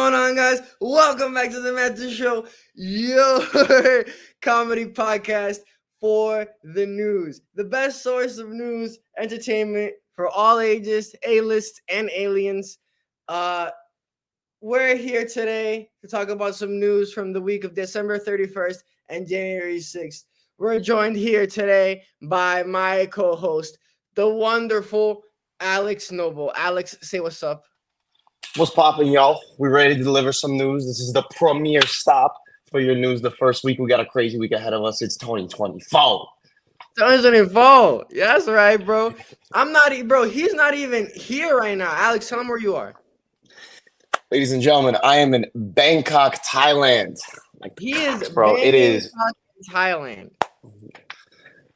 going on, guys? Welcome back to the Matthew Show, your comedy podcast for the news. The best source of news, entertainment for all ages, A-list and aliens. We're here today to talk about some news from the week of December 31st and January 6th. We're joined here today by my co-host, the wonderful Alex Noble. Alex, say what's up. What's poppin', y'all? We ready to deliver some news. This is the premier stop for your news. The first week, we got a crazy week ahead of us. It's 2024. 2024. Yeah, that's right, bro. He's not even here right now. Alex, tell him where you are. Ladies and gentlemen, I am in Bangkok, Thailand. He is bro. It is in Thailand.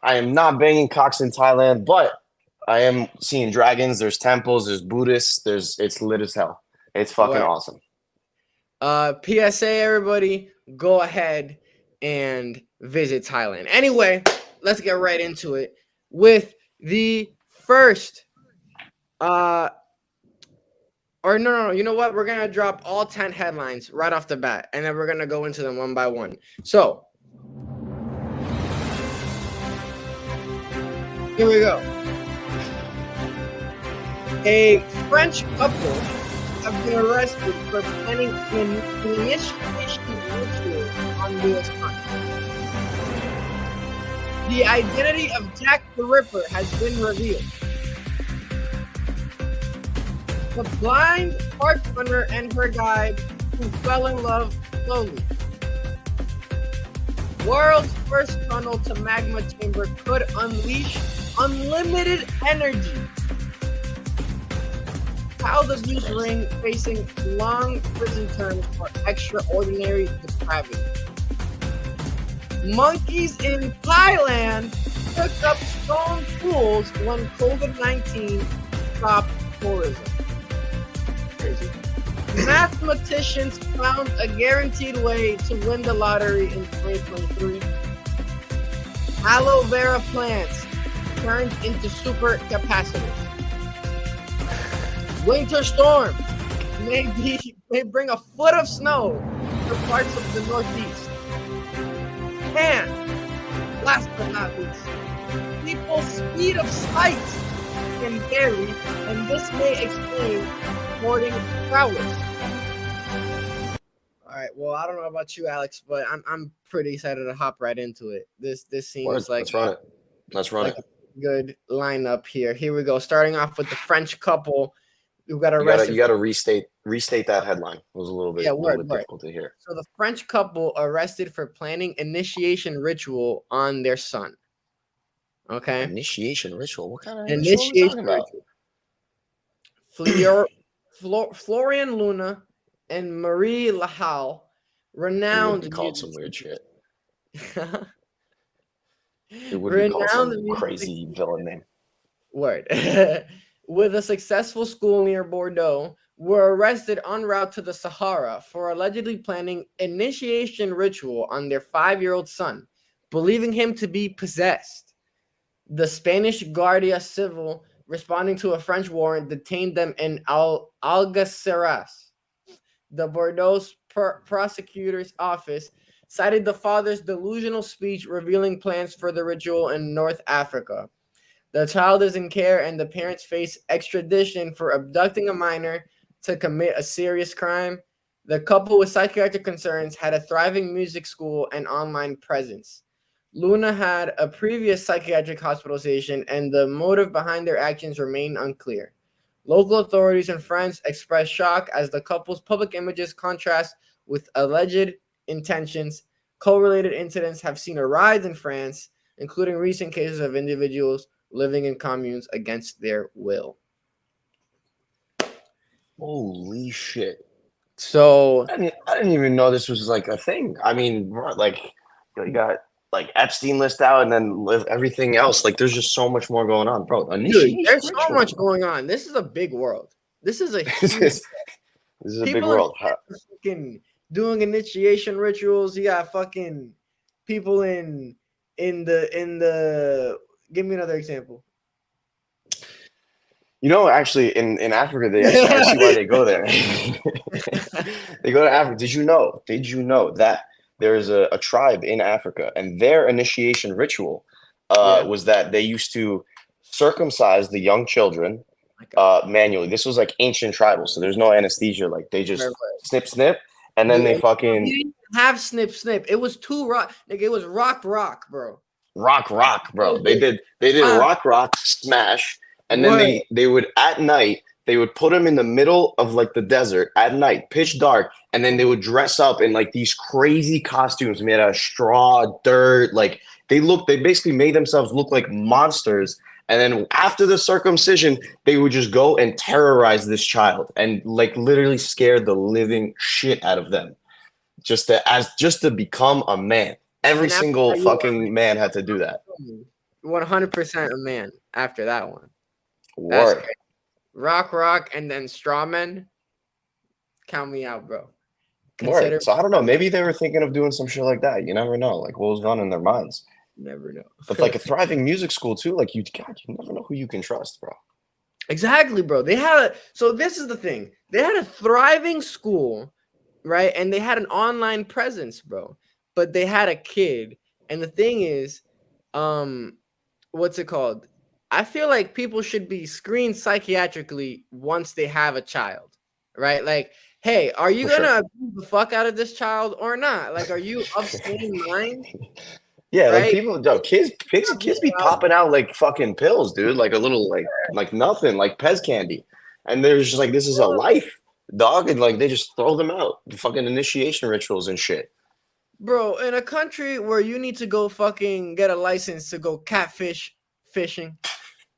I am not banging cocks in Thailand, but I am seeing dragons. There's temples. There's Buddhists. It's lit as hell. It's fucking awesome. PSA, everybody, go ahead and visit Thailand. Anyway, let's get right into it with the first. No. You know what? We're gonna drop all 10 headlines right off the bat, and then we're gonna go into them one by one. So here we go. A French couple have been arrested for planning an initiation ritual on U.S. continent. The identity of Jack the Ripper has been revealed. The blind park runner and her guide who fell in love slowly. World's first tunnel to magma chamber could unleash unlimited energy. How the Zeus ring facing long prison terms for extraordinary depravity. Monkeys in Thailand took up stone pools when COVID-19 stopped tourism. Crazy. Mathematicians found a guaranteed way to win the lottery in 2023. Aloe vera plants turned into super capacitors. Winter storm may bring a foot of snow to parts of the Northeast. And last but not least, people's speed of sight can vary, and this may explain sporting prowess. All right. Well, I don't know about you, Alex, but I'm pretty excited to hop right into it. This seems like Let's run it. A good lineup here. Here we go. Starting off with the French couple. You got to restate that headline. It was a little bit, difficult to hear. So the French couple arrested for planning initiation ritual on their son. Okay. Initiation ritual. What kind of initiation ritual? Florian Luna and Marie Lahal, renowned. He called some weird shit. It would be called some crazy villain name. Word. With a successful school near Bordeaux, were arrested en route to the Sahara for allegedly planning initiation ritual on their 5-year-old son, believing him to be possessed. The Spanish Guardia Civil, responding to a French warrant, detained them in Algeciras. The Bordeaux prosecutor's office cited the father's delusional speech revealing plans for the ritual in North Africa. The child is in care, and the parents face extradition for abducting a minor to commit a serious crime. The couple with psychiatric concerns had a thriving music school and online presence. Luna had a previous psychiatric hospitalization, and the motive behind their actions remain unclear. Local authorities in France expressed shock as the couple's public images contrast with alleged intentions. Correlated incidents have seen a rise in France, including recent cases of individuals living in communes against their will. Holy shit. So I didn't even know this was like a thing. I mean, like you got like Epstein list out and then everything else. Like there's just so much more going on, bro. Dude, there's so much going on. This is a big world. This is a huge this is a big world. Fucking doing initiation rituals. You got fucking people in the give me another example. You know, actually, in Africa, I see why they go there. They go to Africa. Did you know that there's a tribe in Africa, and their initiation ritual Yeah. was that they used to circumcise the young children My God. manually. This was like ancient tribal, so there's no anesthesia. Like they Right, just right. snip, snip, and then You, they and fucking you didn't have snip snip. It was too rock. Like it was rock, bro. rock, bro. So good. They did Ah, rock, smash, and then what? they would at night they would put them in the middle of like the desert at night, pitch dark, and then they would dress up in like these crazy costumes made out of straw, dirt. Like they basically made themselves look like monsters. And then after the circumcision, they would just go and terrorize this child and like literally scare the living shit out of them just to become a man. Every And after single that, you fucking man had to do that. are 100% a man after that one. That's Word. crazy. Rock, and then strawman. Count me out, bro. Consider. Word. So I don't know. Maybe they were thinking of doing some shit like that. You never know. Like what was going on in their minds. Never know. But like a thriving music school too. Like you never know who you can trust, bro. Exactly, bro. They had a. So this is the thing. They had a thriving school, right? And they had an online presence, bro. But they had a kid. And the thing is, what's it called? I feel like people should be screened psychiatrically once they have a child, right? Like, hey, are you For gonna sure. abuse the fuck out of this child or not? Like, are you of sane mind, Yeah, like right? people, kids be popping out like fucking pills, dude. Like a little, like nothing, like Pez candy, and they're just like, this is a life, dog, and like they just throw them out, the fucking initiation rituals and shit. Bro, in a country where you need to go fucking get a license to go catfish fishing,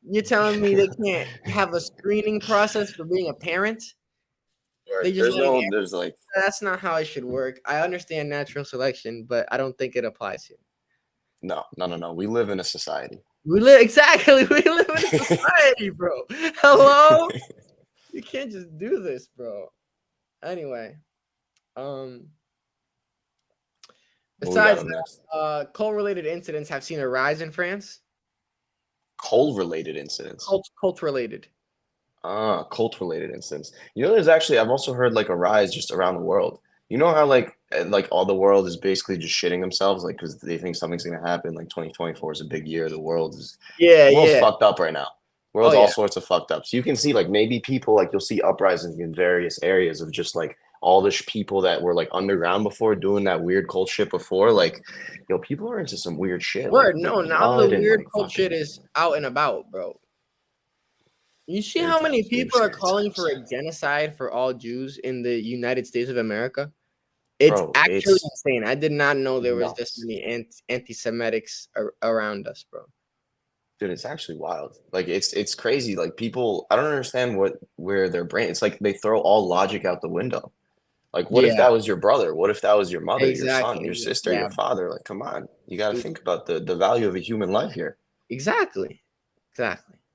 you're telling me they can't have a screening process for being a parent? They just letting There's like, that's not how it should work. I understand natural selection, but I don't think it applies here. no. We live in a society. We live exactly. We live in a society, bro. Hello, you can't just do this, bro. Anyway, What we got besides on next? that, coal-related incidents have seen a rise in France. Coal-related incidents. Cult-related. Cult-related incidents. You know, there's actually I've also heard like a rise just around the world. You know how like all the world is basically just shitting themselves, like because they think something's gonna happen. Like 2024 is a big year. Yeah, The world's yeah. fucked up right now. Oh World's all yeah. sorts of fucked up. So you can see like maybe people like you'll see uprisings in various areas of just like all the people that were like underground before doing that weird cult shit before. Like, people are into some weird shit. Word. Like No, now the blood and weird like cult shit fucking. is out and about, bro. You see Weird how many times, dude. people are Scary calling times. for a genocide for all Jews in the United States of America? It's Bro, actually it's insane. I did not know there was this nuts. many anti-Semitics around us, bro. Dude, it's actually wild. Like it's crazy. Like people, I don't understand where their brain. It's like they throw all logic out the window. Like, what if Yeah, that was your brother? What if that was your mother, your son, your exactly. sister, Yeah, your father? Like, come on, you got to stupid. think about the value of a human life here. Exactly.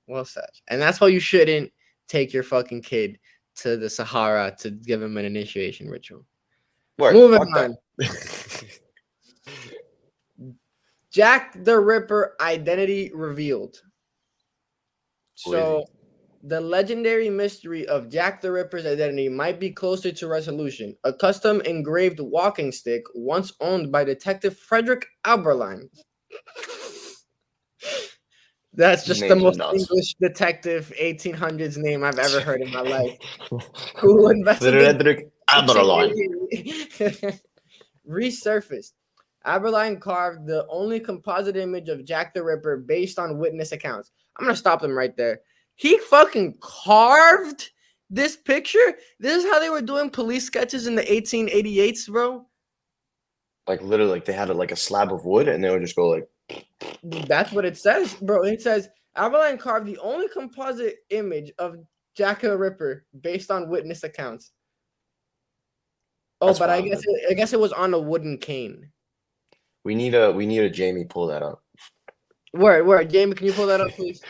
Well said. And that's why you shouldn't take your fucking kid to the Sahara to give him an initiation ritual. Word, Moving fuck on. that. Jack the Ripper identity revealed. Who is So he? the legendary mystery of Jack the Ripper's identity might be closer to resolution. A custom engraved walking stick once owned by Detective Frederick Alberline. That's These just the names are most nuts. English detective 1800s name I've ever heard in my life. Who investigated Frederick Aberline. 1888 resurfaced. Aberline carved the only composite image of Jack the Ripper based on witness accounts. I'm gonna stop them right there. He fucking carved this picture. This is how they were doing police sketches in the 1888s, bro. Like literally, like they had like a slab of wood, and they would just go like. That's what it says, bro. It says Aberline carved the only composite image of Jack the Ripper based on witness accounts. Oh, That's but I wild, guess it was on a wooden cane. We need a Jamie pull that up. Word. Jamie, can you pull that up, please?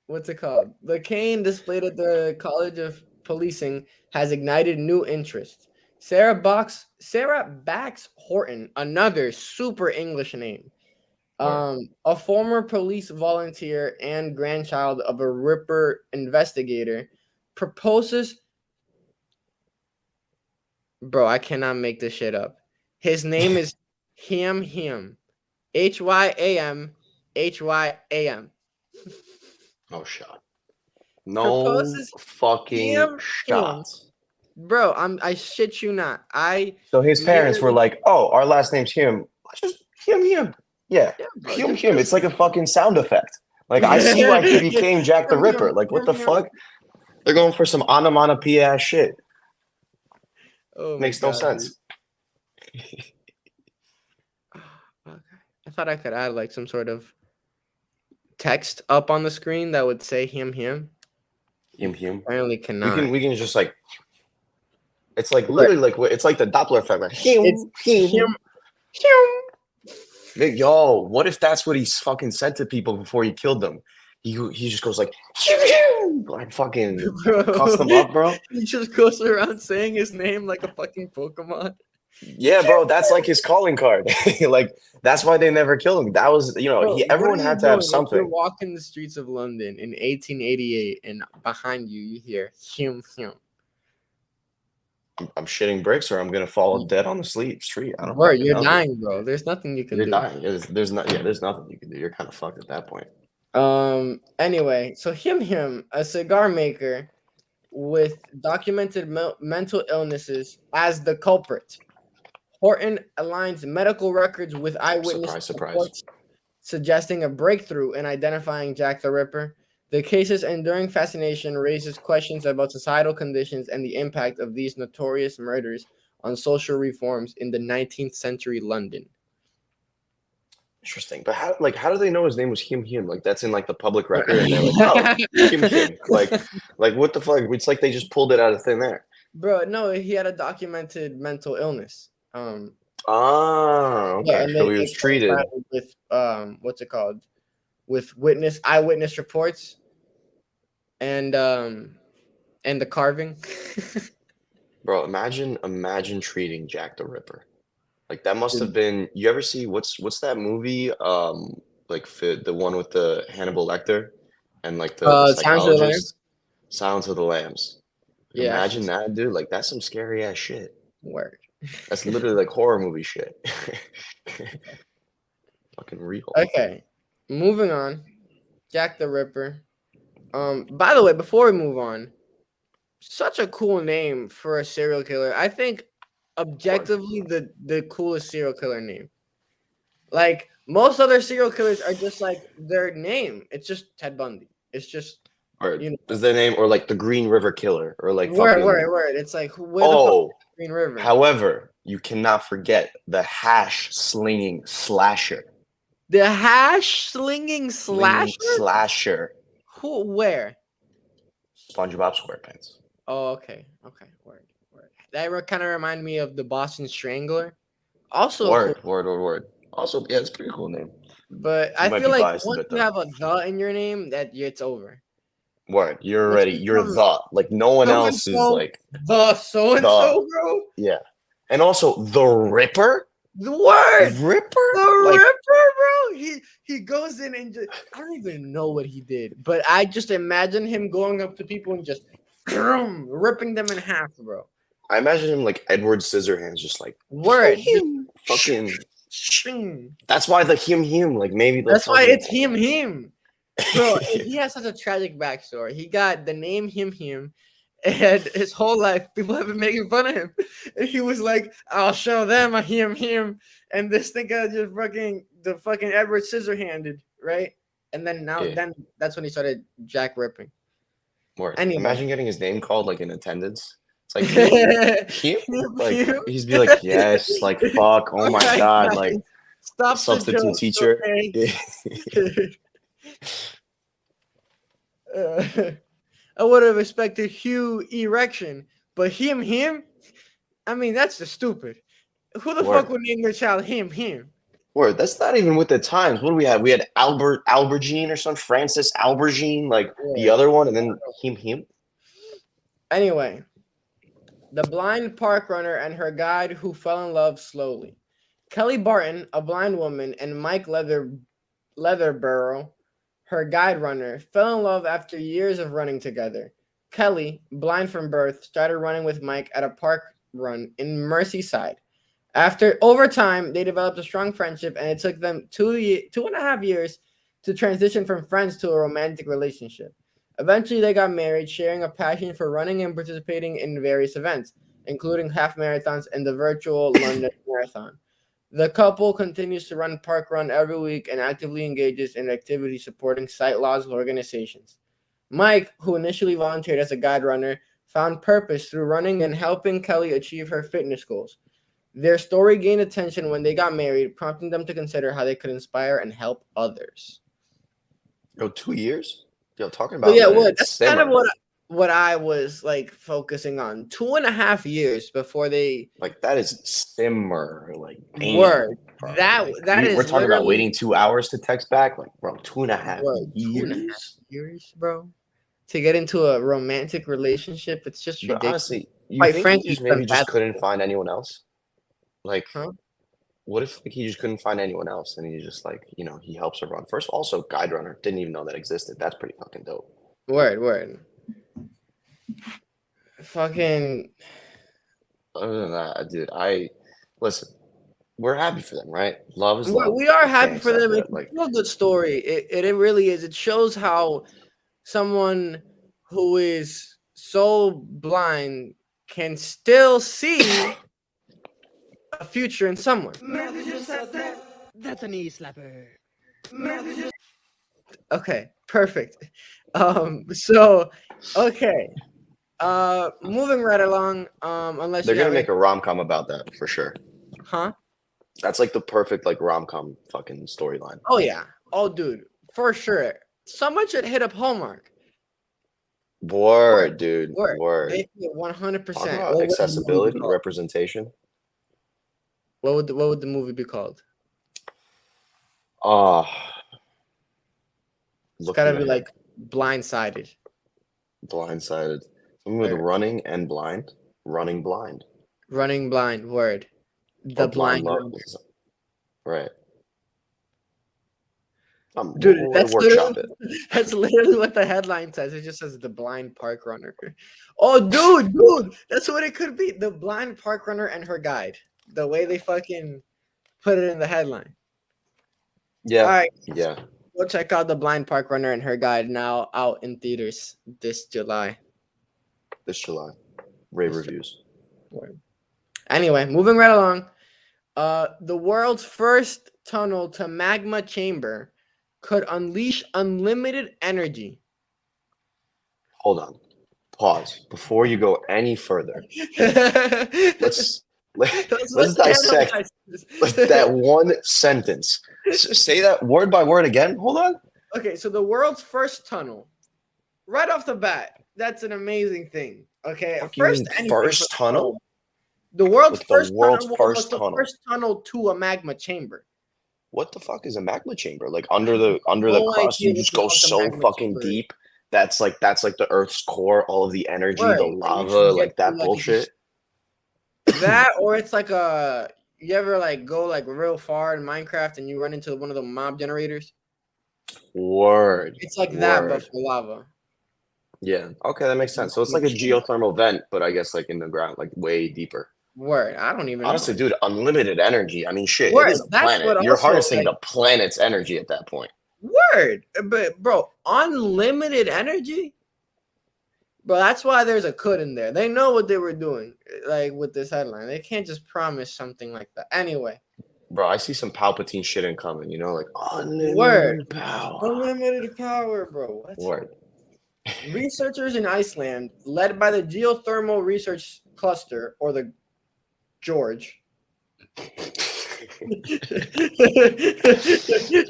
What's it called? The cane displayed at the College of Policing has ignited new interest. Sarah Bax Horton, another super English name, A former police volunteer and grandchild of a Ripper investigator proposes. Bro, I cannot make this shit up. His name is Hyam Hyam. Hyam. No shot. No Proposes fucking Hyam Hyam. shots. Bro, I shit you not. I So his parents were literally, like, "Oh, our last name's Him. Let's just Him. Yeah, yeah, bro, Him. It's like a fucking sound effect. Like I see why he became Jack the Ripper. Like what the fuck? They're going for some onomatopoeia ass shit. Oh my Makes no god, dude. sense. Okay. I thought I could add like some sort of text up on the screen that would say him. Him. Apparently cannot. We can just like it's like Right. literally like it's like the Doppler effect. Like It's him. him. Yo, what if that's what he fucking said to people before he killed them? He just goes like like fucking cuss them up, bro. He just goes around saying his name like a fucking Pokemon. Yeah, bro, that's like his calling card. Like that's why they never killed him. That was, Bro, everyone had to have if you're something. walking the streets of London in 1888 and behind you you hear him? I'm shitting bricks, or I'm gonna fall dead on the street. I don't. Bro, fucking you're know, dude. dying, bro. There's nothing you can You're do. dying. There's not. Yeah, there's nothing you can do. You're kind of fucked at that point. Anyway, so him, a cigar maker with documented mental illnesses as the culprit. Horton aligns medical records with eyewitness Surprise. reports, suggesting a breakthrough in identifying Jack the Ripper. The case's enduring fascination raises questions about societal conditions and the impact of these notorious murders on social reforms in the 19th century London. Interesting, but how do they know his name was Him? Like that's in like the public record, and they're like, oh, Him. Like what the fuck? It's like they just pulled it out of thin air. Bro, no, he had a documented mental illness. Okay. Yeah, and So they he was treated. with what's it called? With eyewitness reports and the carving. Bro, imagine treating Jack the Ripper. Like that must have been. You ever see what's that movie? Like the one with the Hannibal Lecter and like the Sounds of the Lambs? psychologist. Silence of the Lambs. Yeah, Imagine that, dude. Like that's some scary ass shit. word. That's literally like horror movie shit. Fucking real. Okay, moving on. Jack the Ripper. By the way, before we move on, such a cool name for a serial killer. I think objectively the coolest serial killer name. Like most other serial killers are just like their name. It's just Ted Bundy. It's just Or is their name, or like the Green River Killer, or like word. fucking. It's like where the fuck Oh, is Green River? however, you cannot forget the hash slinging slasher. The hash slinging Slinging slasher? slasher. Who? Where? SpongeBob SquarePants. Oh, okay. Word. That kind of reminded me of the Boston Strangler. Also, Word. cool. Also, yeah, it's a pretty cool name. But You I might feel be like biased a once bit, you though. have a the in your name, that it's over. Word. You're Let's ready. You're become the. Like no one else is so-and-so. like The so and so, bro. yeah. And also the Ripper. The word. Ripper. The Like Ripper, bro. He goes in and just, I don't even know what he did, but I just imagine him going up to people and just ripping them in half, bro. I imagine him like Edward Scissorhands, just like Word. fucking. Shing. That's why the him. Like maybe That's why fucking- it's him. Bro, he has such a tragic backstory. He got the name him, and his whole life people have been making fun of him. And he was like, "I'll show them a him," and this thing got just the fucking Edward Scissorhanded, right? And then then that's when he started Jack ripping. Word. Anyway. Imagine getting his name called like in attendance. It's like him? Like he's be like, yes, like fuck, oh my god, like stop substitute the jokes, teacher. Okay? I would have expected Hugh Erection, but him. I mean, that's just stupid. Who the fuck would name their child him? Word, that's not even with the times. What do we have? We had Albergine or something, Francis Albergine, like the other one, and then him. Anyway, the blind park runner and her guide who fell in love slowly. Kelly Barton, a blind woman, and Mike Leatherborough, her guide runner, fell in love after years of running together. Kelly, blind from birth, started running with Mike at a park run in Merseyside. After over time, they developed a strong friendship, and it took them 2.5 years to transition from friends to a romantic relationship. Eventually, they got married, sharing a passion for running and participating in various events, including half marathons and the virtual London Marathon. The couple continues to run Park Run every week and actively engages in activities supporting site laws organizations. Mike, who initially volunteered as a guide runner, found purpose through running and helping Kelly achieve her fitness goals. Their story gained attention when they got married, prompting them to consider how they could inspire and help others. Yo, 2 years? Yo, talking But about yeah, letting well, it that's kind of simmer. what I was like focusing on. 2.5 years before they Like that is simmer. Like damn, word. bro. That Like that we're is talking about literally waiting 2 hours to text back. Like, bro, 2.5 word. 2.5 years. years, bro, to get into a romantic relationship. It's just But ridiculous. honestly, you Quite think he frankly, just it's maybe just unfathomable. couldn't find anyone else? Like, Huh? what if like, he just couldn't find anyone else and he just like, he helps her run? First, also, guide runner. Didn't even know that existed. That's pretty fucking dope. Word. Fucking Other than that, dude, listen. We're happy for them, right? Love is we love. we are I happy can't for accept them. that. It's Like, a good story. It really is. It shows how someone who is so blind can still see a future in someone. That's a knee slapper. Okay, perfect. So okay. Moving right along. Unless they're you gonna have make any, a rom-com about that for sure. huh? That's like the perfect like rom-com fucking storyline. Oh yeah. Oh dude, for sure. Someone should hit up Hallmark. Word, Word, dude. word. Word. They 100%. Talk What about would the movie be accessibility, called? representation. What would the movie be called? Ah, It's gotta looking be ahead. like Blindsided. Blindsided. Something with Word. running and blind. Running blind. Running blind. Word. Or The blind blind love. runner. Right. Dude, We'll workshop it. that's literally what the headline says. It just says the blind park runner. Oh, dude, that's what it could be. The blind park runner and her guide. The way they fucking put it in the headline. All Yeah. right, Yeah. go check out the blind park runner and her guide, now out in theaters this July. This July. Rave This reviews. July. Anyway, moving right along. The world's first tunnel to magma chamber could unleash unlimited energy. Hold on. Pause. Before you go any further, let's That's let's what dissect channel that one sentence. Say that word by word again. Hold on. Okay, so the world's first tunnel, right off the bat, that's an amazing thing. Okay, Fuck, you mean anything for first the tunnel? world. The world's Like the first world's tunnel was first the tunnel. first tunnel to a magma chamber. What the fuck is a magma chamber? Like under the No crust, you idea what just the go fuck a so magma fucking chamber is. deep. That's like the Earth's core, all of the energy, the Right, and you lava, should get like that to, like, bullshit. that, or it's like a, you ever like go like real far in Minecraft and you run into one of the mob generators? Word. It's like that, but Word. for lava. Yeah. Okay, that makes sense. So it's like a geothermal vent, but I guess like in the ground, like way deeper. Word, I don't even Honestly, know. dude, unlimited energy. I mean, shit, it Word, is a that's planet. what You're also harnessing like. the planet's energy at that point. Word, but bro, unlimited energy, bro. That's why there's a could in there. They know what they were doing, like with this headline. They can't just promise something like that. Anyway, Bro, I see some Palpatine shit incoming, like word, unlimited power. unlimited power, bro. What? Word. Researchers in Iceland, led by the Geothermal Research Cluster, or the George.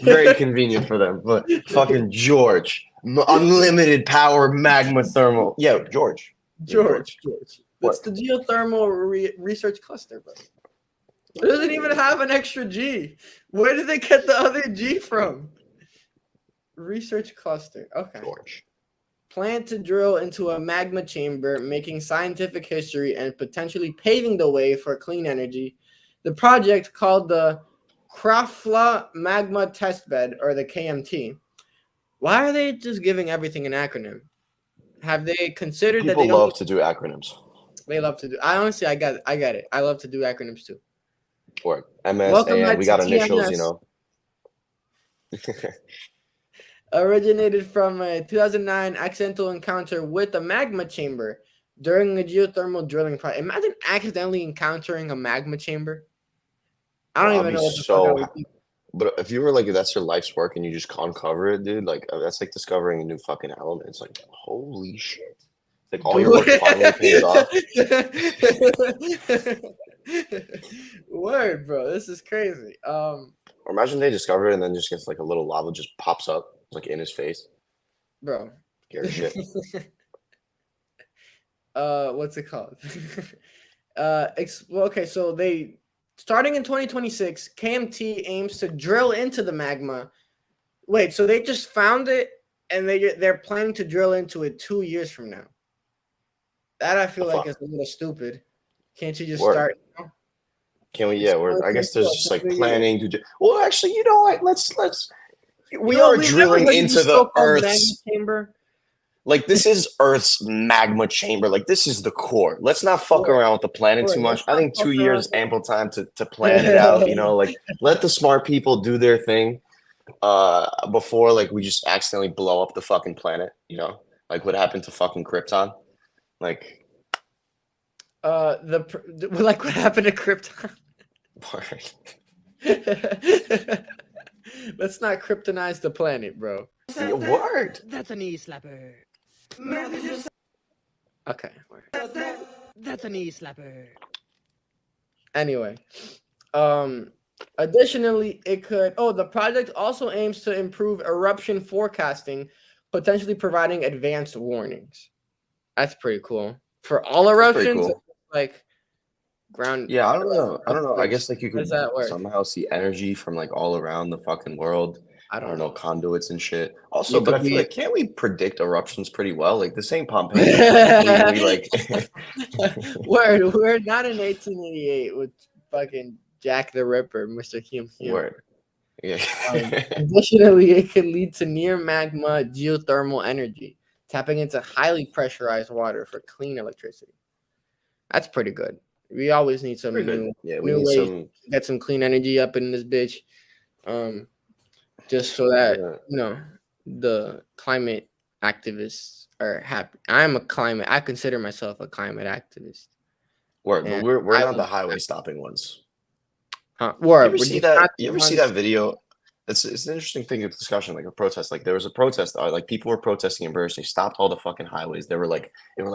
Very convenient for them, but fucking George. Unlimited power magma thermal. Yeah, George. George. That's What? the Geothermal Research Cluster, bro. It doesn't even have an extra G. Where did they get the other G from? Research Cluster. Okay. George. Plan to drill into a magma chamber, making scientific history and potentially paving the way for clean energy. the project called the Krafla Magma Testbed, or the KMT. Why are they just giving everything an acronym? Have they considered that People they don't? love to do acronyms. They love to do. I honestly, I get it. I love to do acronyms too. Or MS, Welcome AN. back We to got initials, you TMS. know. Originated from a 2009 accidental encounter with a magma chamber during a geothermal drilling project. Imagine accidentally encountering a magma chamber. I don't I'll even be know what the fuck I so. would do. But if you were like, if that's your life's work and you just can't cover it, dude, like that's like discovering a new fucking element. It's like, holy shit. Like all your work finally pays off. Word, bro. This is crazy. Or imagine they discover it and then just gets like a little lava just pops up like in his face. Bro. Scary shit. What's it called? Okay, so they starting in 2026, KMT aims to drill into the magma. Wait, so they just found it and they're planning to drill into it 2 years from now. That I feel like is a little stupid. Can't you just start? Can we? Yeah, I guess there's just like planning to do. Well, actually, you know what? Let's. We are drilling into the Earth's chamber. Like this is Earth's magma chamber. Like this is the core. Let's not fuck around with the planet too much. I think 2 years ample time to plan it out. You know, like let the smart people do their thing. Before like we just accidentally blow up the fucking planet. You know, like what happened to fucking Krypton. Like, like what happened to Krypton? Let's not kryptonize the planet, bro. Word. That's a knee slapper. Okay. That's a knee slapper. Anyway, additionally, the project also aims to improve eruption forecasting, potentially providing advanced warnings. That's pretty cool. For all eruptions, cool. like ground. Yeah, I don't know. I guess like you could work? somehow see energy from like all around the fucking world. I don't know, conduits and shit. Also, but I feel like can't we predict eruptions pretty well? Like the same Pompeii. we like. We're not in 1888 with fucking Jack the Ripper, Mr. Hume. Word. Yeah. Additionally, it could lead to near magma geothermal energy, tapping into highly pressurized water for clean electricity. That's pretty good. We always need some new ways to get some clean energy up in this bitch. Just so that the climate activists are happy. I consider myself a climate activist. Word, but we're not the highway stopping ones. Word. You ever see that video? It's an interesting thing of discussion, like a protest. Like there was a protest, like people were protesting in British. They stopped all the fucking highways. They were like,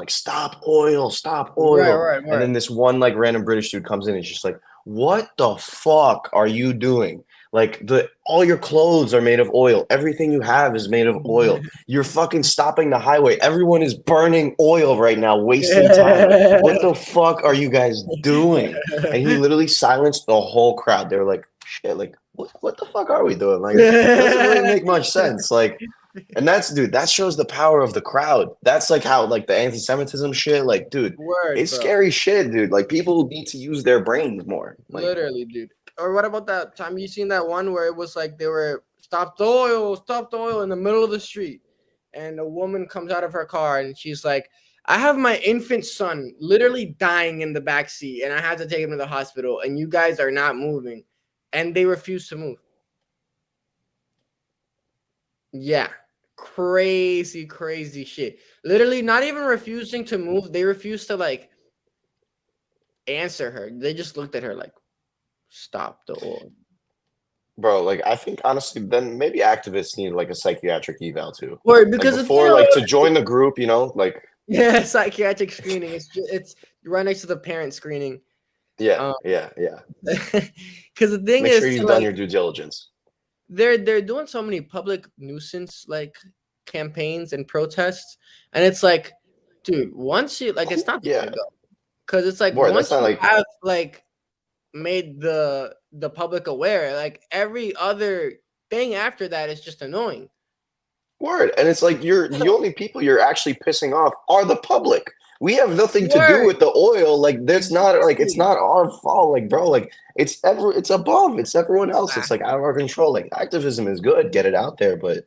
stop oil. Right. And then this one like random British dude comes in and he's just like, what the fuck are you doing? Like all your clothes are made of oil. Everything you have is made of oil. You're fucking stopping the highway. Everyone is burning oil right now, wasting time. What the fuck are you guys doing? And he literally silenced the whole crowd. They were like, shit, like what the fuck are we doing? Like it doesn't really make much sense. Like, and that shows the power of the crowd. That's like how like the anti-Semitism shit, like, dude, it's scary shit, dude. Like people need to use their brains more. Like, literally, dude. Or what about that time you seen that one where it was like they were stop the oil in the middle of the street, and a woman comes out of her car and she's like, I have my infant son literally dying in the back seat and I had to take him to the hospital and you guys are not moving, and they refuse to move. Yeah, crazy shit. Literally not even refusing to move, they refused to like answer her. They just looked at her like, stop the oil. Bro, like I think honestly, then maybe activists need like a psychiatric eval too. Word, because like, before like to join the group, you know, like psychiatric screening. It's right next to the parent screening. Yeah. Because the thing Make is, sure you've done your due diligence. They're doing so many public nuisance like campaigns and protests, and it's like, dude, once you like, it's not gonna go, because it's like once you have like made the public aware, like every other thing after that is just annoying. Word. And it's like you're the only people you're actually pissing off are the public. We have nothing to do Word. with the oil. Like, that's not like it's not our fault. Like, bro, like it's above. It's everyone else. It's like out of our control. Like, activism is good. Get it out there, but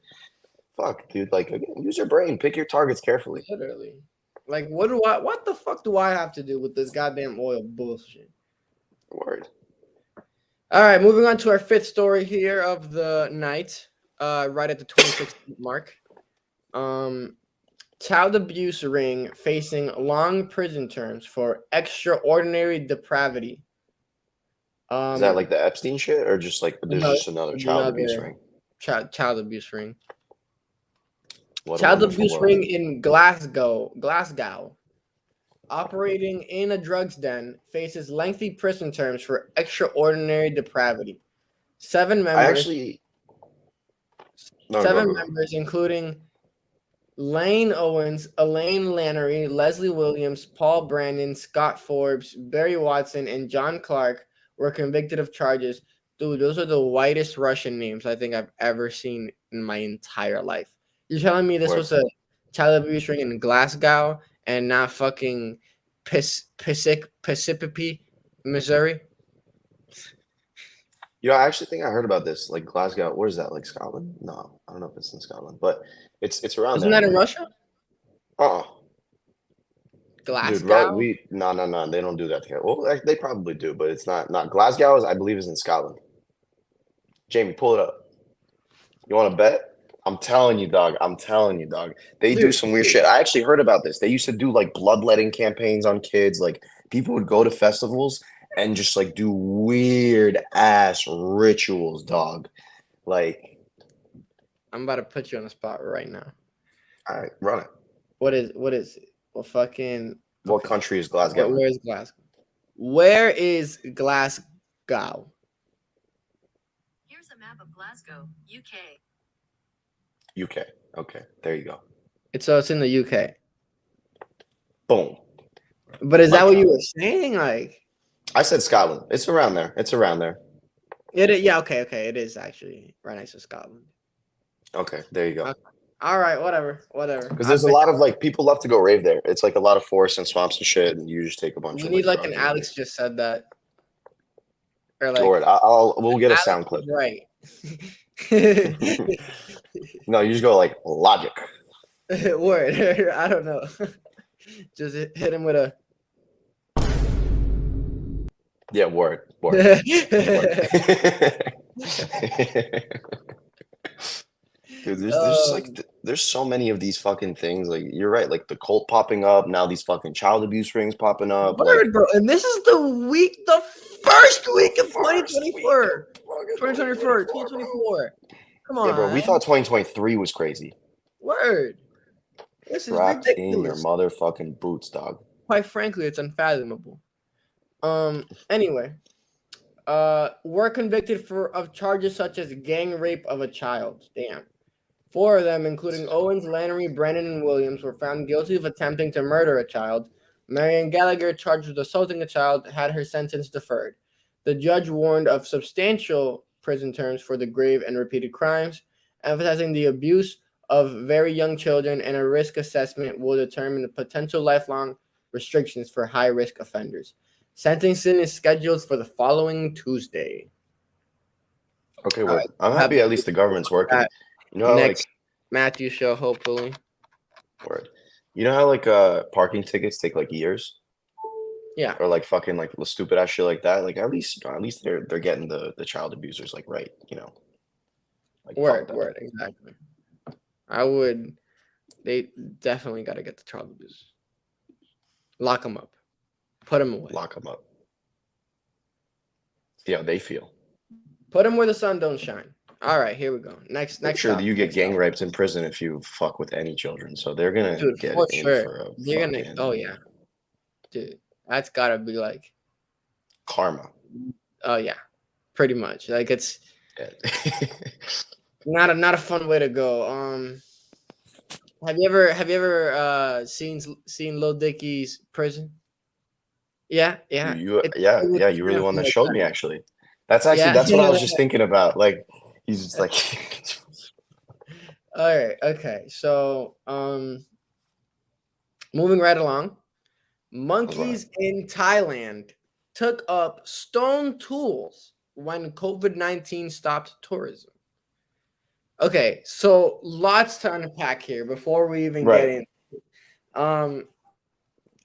fuck, dude. Like, again, use your brain. Pick your targets carefully. Literally. Like, what the fuck do I have to do with this goddamn oil bullshit? Word. All right, moving on to our fifth story here of the night, right at the 26th mark. Child abuse ring facing long prison terms for extraordinary depravity. Is that like the Epstein shit, or just like there's just another child abuse ring? Child abuse ring. What a Child wonderful abuse world. ring in Glasgow, operating in a drugs den, faces lengthy prison terms for extraordinary depravity. Seven members, including Lane Owens, Elaine Lannery, Leslie Williams, Paul Brandon, Scott Forbes, Barry Watson, and John Clark, were convicted of charges. Dude, those are the whitest Russian names I think I've ever seen in my entire life. You're telling me this was a child abuse ring in Glasgow and not fucking Parsippany, Missouri? You know, I actually think I heard about this. Like Glasgow, where is that? Like Scotland? No, I don't know if it's in Scotland, but it's around Isn't there. that in Russia? Glasgow? Dude, no, they don't do that here. Well, they probably do, but it's not Glasgow. I believe is in Scotland. Jamie, pull it up. You want to bet? I'm telling you, dog. They do some weird shit. I actually heard about this. They used to do like bloodletting campaigns on kids. Like people would go to festivals and just like do weird ass rituals, dog. Like, I'm about to put you on the spot right now. All right, run it. What is it? Well, fucking. What country is Glasgow? Where is Glasgow? Where is Glasgow? Here's a map of Glasgow, UK. UK. Okay, there you go. It's in the UK. Boom. But is that what you were saying? Like, I said Scotland. It's around there. Yeah. Okay. It is actually right next to Scotland. Okay, there you go. Okay. All right. Whatever. Because there's a lot of like people love to go rave there. It's like a lot of forests and swamps and shit, and you just take a bunch. We of need like an Alex just said that. Or like, Lord, we'll get a sound clip. Right. No, you just go like logic. Word. I don't know. Just hit him with a. Yeah, word. Dude, there's so many of these fucking things. Like you're right, like the cult popping up now. These fucking child abuse rings popping up. Word, bro. And this is the first week of 2024. 2024. Come on. Yeah, bro. We thought 2023 was crazy. Word. This is Wrapped ridiculous. in your motherfucking boots, dog. Quite frankly, it's unfathomable. Anyway, were convicted of charges such as gang rape of a child. Damn. 4 of them, including Owens, Lannery, Brennan, and Williams, were found guilty of attempting to murder a child. Marianne Gallagher, charged with assaulting a child, had her sentence deferred. The judge warned of substantial prison terms for the grave and repeated crimes, emphasizing the abuse of very young children and a risk assessment will determine the potential lifelong restrictions for high-risk offenders. Sentencing is scheduled for the following Tuesday. Okay, well, I'm happy at least the government's working. You know, next Matthew show, hopefully. Word. You know how like parking tickets take like years? Yeah. Or like fucking like stupid ass shit like that. Like at least they're getting the child abusers like right, you know. Like, word, exactly. They definitely got to get the child abusers. Lock them up. Put them away. Lock them up. See how they feel. Put them where the sun don't shine. All right, here we go. Next. Sure, you get gang raped in prison if you fuck with any children. So they're gonna get for in sure. for a You're gonna. Oh yeah, dude, that's gotta be like karma. Oh yeah, pretty much. Like it's Yeah. not a fun way to go. Have you ever seen Lil Dicky's prison? Yeah. You're the one that showed me actually. That's what I was just thinking about. Like he's just like all right, okay. So moving right along. Monkeys in Thailand took up stone tools when COVID-19 stopped tourism. Okay, so lots to unpack here before we even Right. get in.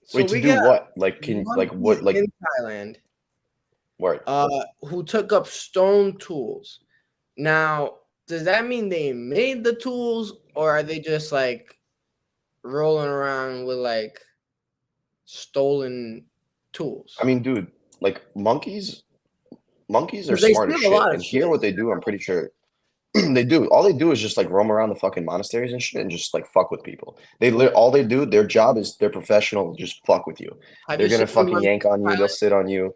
So Wait, to we do got what? Like, can like what? monkeys Like, in Thailand word? who took up stone tools. Now, does that mean they made the tools, or are they just like rolling around with like stolen tools? I mean, dude, like monkeys are 'Cause they smart as steal a shit. lot of And here, shit. what they do, I'm pretty sure they do. All they do is just like roam around the fucking monasteries and shit, and just like fuck with people. All they do, their job is they're professional. Just fuck with you. Have They're you gonna seen fucking monkeys yank on you. in They'll sit on you.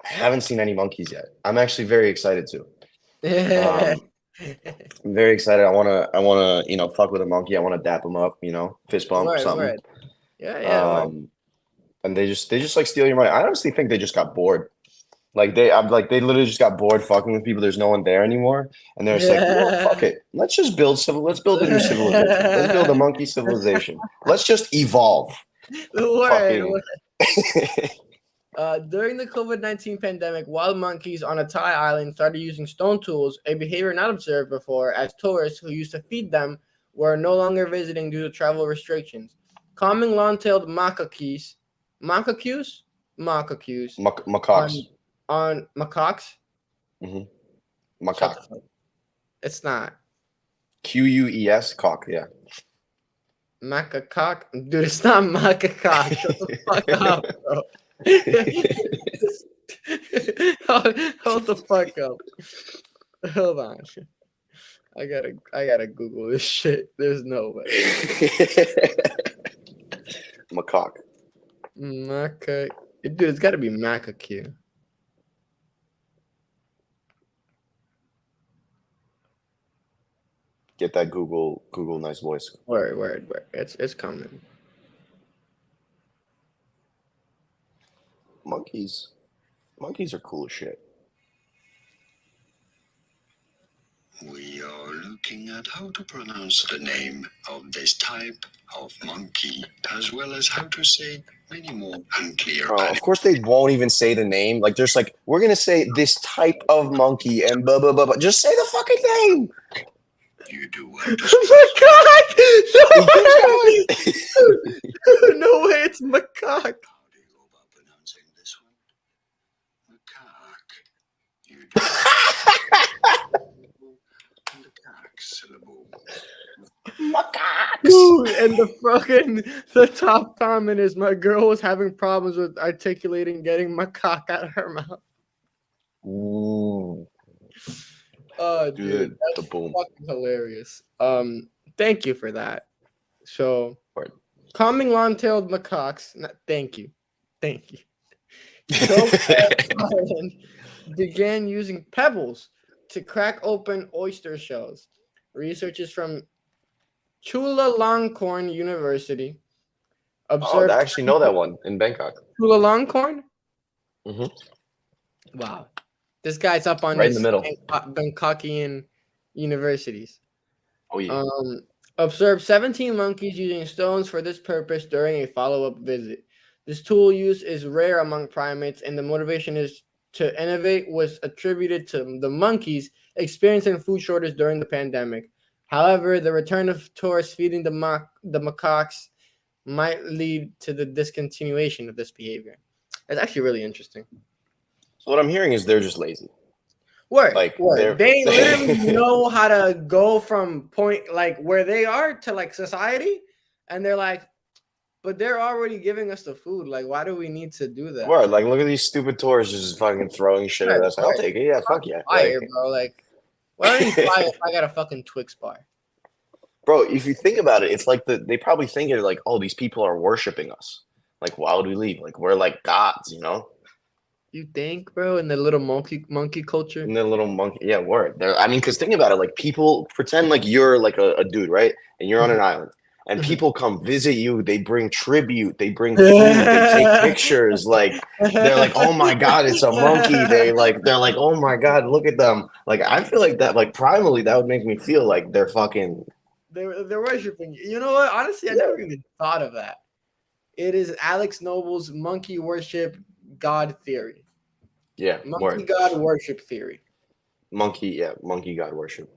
I haven't seen any monkeys yet. I'm actually very excited to. Thailand? I'm very excited. I wanna, fuck with a monkey. I wanna dap him up, fist bump, Word, something. word. Yeah, word. And they just like steal your money. I honestly think they just got bored. They literally just got bored fucking with people. There's no one there anymore, and they're just like, you know what, fuck it. Let's just let's build a new civilization. Let's build a monkey civilization. Let's just evolve. Word, Fucking during the COVID-19 pandemic, wild monkeys on a Thai island started using stone tools, a behavior not observed before, as tourists who used to feed them were no longer visiting due to travel restrictions. Common long-tailed macaques macaques. on macaques. Mm-hmm. Shut Macaque. the fuck. It's not Quees, cock. Yeah. macacock, dude. It's not macacock. Shut the fuck up, bro. Hold the fuck up. Hold on. I gotta Google this shit. There's no way. Macaque. Maca, dude, it's gotta be macaque. Get that Google nice voice. Word. It's coming. Monkeys are cool as shit. We are looking at how to pronounce the name of this type of monkey, as well as how to say many more unclear. Of course, they won't even say the name. Like, there's like, we're gonna say this type of monkey and blah blah blah. Blah. Just say the fucking name. You do Oh my god! No way, it's macaque. How do you go about pronouncing this one? Macaque. You do and the caque syllable. Dude, and the top comment is my girl was having problems with articulating getting macaque out of her mouth. Ooh, Oh, dude, dude, the that's boom. fucking hilarious. Thank you for that. So, Word. calming long-tailed macaques. Thank you. Thailand began using pebbles to crack open oyster shells. Researchers from Chulalongkorn University Oh, observed. I actually know that one in Bangkok. Chulalongkorn? Mhm. Wow. This guy's up on Right in his the middle. Bangkokian universities. Oh yeah. Observed 17 monkeys using stones for this purpose during a follow-up visit. This tool use is rare among primates, and the motivation is to innovate was attributed to the monkeys experiencing food shortage during the pandemic. However, the return of tourists feeding the macaques might lead to the discontinuation of this behavior. It's actually really interesting. So what I'm hearing is they're just lazy. Word. Like, They literally know how to go from point like where they are to like society, and they're like, but they're already giving us the food. Like, why do we need to do that? Word, like, look at these stupid tourists just fucking throwing shit at us. I'll take it. Yeah, fuck yeah. Fire, Like, bro. Like, why don't you fly if I got a fucking Twix bar? bro, if you think about it, it's like they probably think it like, oh, these people are worshiping us. Like, why would we leave? Like, we're like gods, you know? You think, bro, in the little monkey culture? And the little monkey, yeah, word. I mean, because think about it, like people pretend like you're like a dude, right? And you're on an island, and people come visit you. They bring tribute. They bring food. They take pictures. Like they're like, oh my god, it's a monkey. They're like, oh my god, look at them. Like I feel like that. Like primarily, that would make me feel like they're fucking. They're worshiping you. You know what? Honestly, I never even thought of that. It is Alex Noble's monkey worship god theory. Yeah, Monkey word. god worship theory. Monkey god worship.